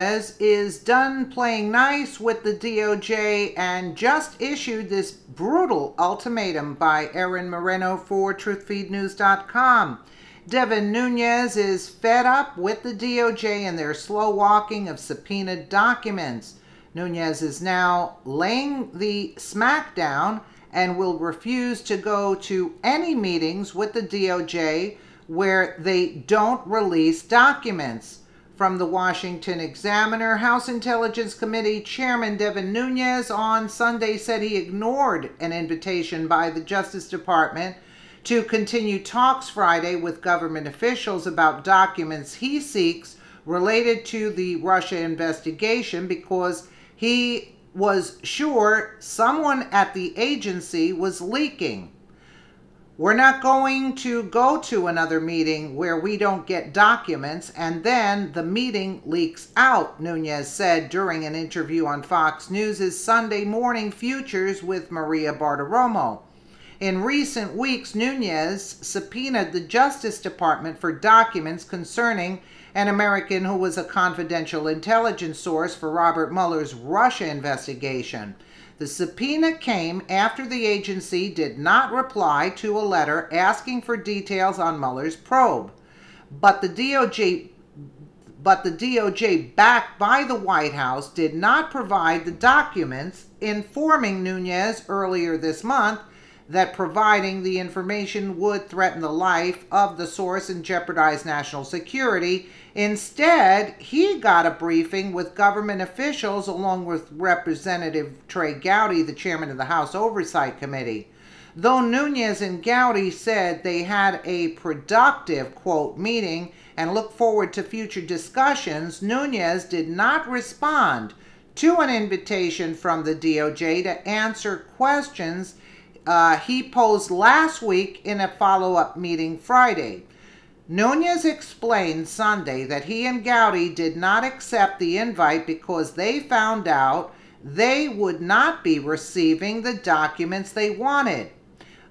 Is done playing nice with the DOJ and just issued this brutal ultimatum by Erin Moreno for TruthFeedNews.com. Devin Nunes is fed up with the DOJ and their slow walking of subpoenaed documents. Nunes is now laying the smackdown and will refuse to go to any meetings with the DOJ where they don't release documents. From the Washington Examiner, House Intelligence Committee Chairman Devin Nunes on Sunday said he ignored an invitation by the Justice Department to continue talks Friday with government officials about documents he seeks related to the Russia investigation because he was sure someone at the agency was leaking. "We're not going to go to another meeting where we don't get documents and then the meeting leaks out," Nunes said during an interview on Fox News' Sunday Morning Futures with Maria Bartiromo. In recent weeks, Nunes subpoenaed the Justice Department for documents concerning an American who was a confidential intelligence source for Robert Mueller's Russia investigation. The subpoena came after the agency did not reply to a letter asking for details on Mueller's probe. But the DOJ, backed by the White House, did not provide the documents, informing Nunes earlier this month that providing the information would threaten the life of the source and jeopardize national security. Instead, he got a briefing with government officials along with Representative Trey Gowdy, the chairman of the House Oversight Committee. Though Nunes and Gowdy said they had a productive, quote, meeting and look forward to future discussions, Nunes did not respond to an invitation from the DOJ to answer questions he posed last week in a follow-up meeting Friday. Nunes explained Sunday that he and Gowdy did not accept the invite because they found out they would not be receiving the documents they wanted.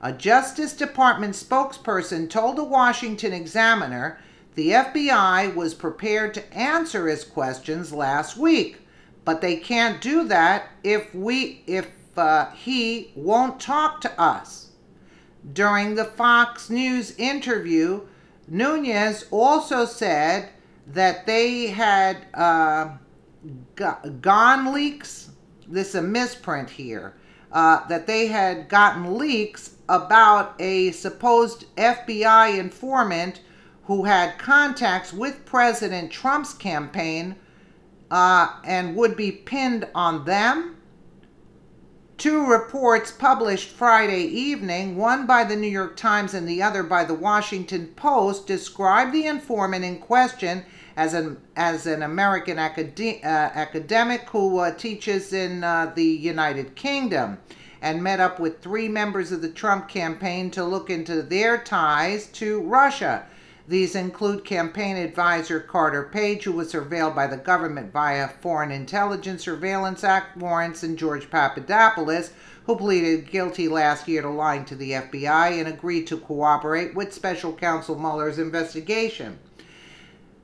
A Justice Department spokesperson told the Washington Examiner the FBI was prepared to answer his questions last week, but they can't do that if he won't talk to us. During the Fox News interview, Nunes also said that they had gone leaks. This is a misprint here. That they had gotten leaks about a supposed FBI informant who had contacts with President Trump's campaign and would be pinned on them. Two reports published Friday evening, one by the New York Times and the other by the Washington Post, described the informant in question as an American academic who teaches in the United Kingdom and met up with three members of the Trump campaign to look into their ties to Russia. These include campaign advisor Carter Page, who was surveilled by the government via Foreign Intelligence Surveillance Act warrants, and George Papadopoulos, who pleaded guilty last year to lying to the FBI and agreed to cooperate with Special Counsel Mueller's investigation.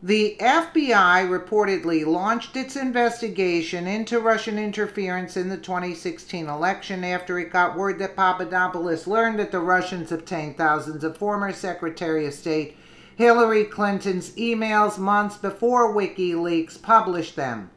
The FBI reportedly launched its investigation into Russian interference in the 2016 election after it got word that Papadopoulos learned that the Russians obtained thousands of former Secretary of State Hillary Clinton's emails months before WikiLeaks published them.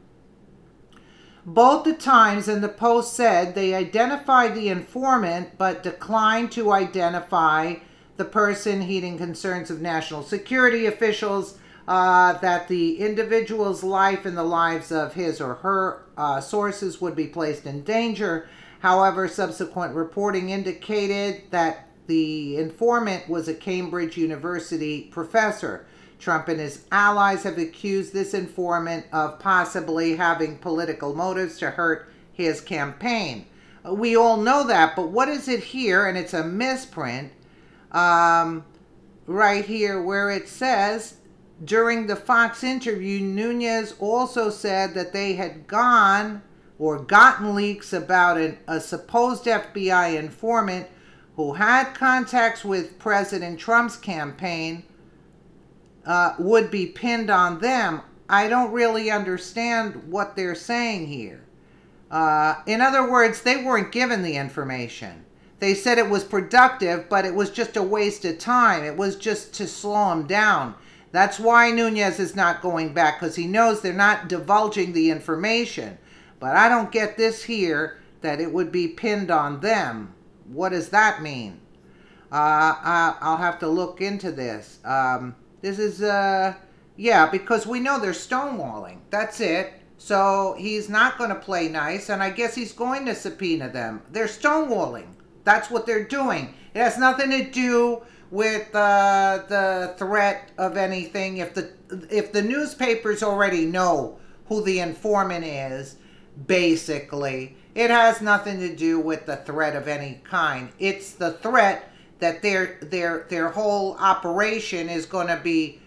Both the Times and the Post said they identified the informant but declined to identify the person, heeding concerns of national security officials that the individual's life and the lives of his or her sources would be placed in danger. However, subsequent reporting indicated that the informant was a Cambridge University professor. Trump and his allies have accused this informant of possibly having political motives to hurt his campaign. We all know that, but what is it here? And it's a misprint right here where it says, during the Fox interview, Nunes also said that they had gotten leaks about a supposed FBI informant who had contacts with President Trump's campaign would be pinned on them. I don't really understand what they're saying here. In other words, they weren't given the information. They said it was productive, but it was just a waste of time. It was just to slow them down. That's why Nunes is not going back, because he knows they're not divulging the information. But I don't get this here, that it would be pinned on them. What does that mean? I'll have to look into this. This is, yeah, because we know they're stonewalling. That's it. So he's not going to play nice, and I guess he's going to subpoena them. They're stonewalling. That's what they're doing. It has nothing to do with the threat of anything. If the newspapers already know who the informant is, basically, it has nothing to do with the threat of any kind. It's the threat that their whole operation is going to be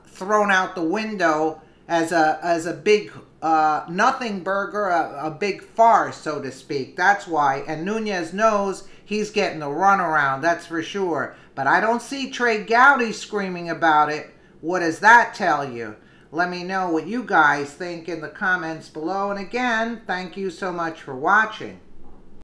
thrown out the window as a big nothing burger, a big farce, so to speak. That's why. And Nunes knows he's getting the runaround, that's for sure. But I don't see Trey Gowdy screaming about it. What does that tell you? Let me know what you guys think in the comments below. And again, thank you so much for watching.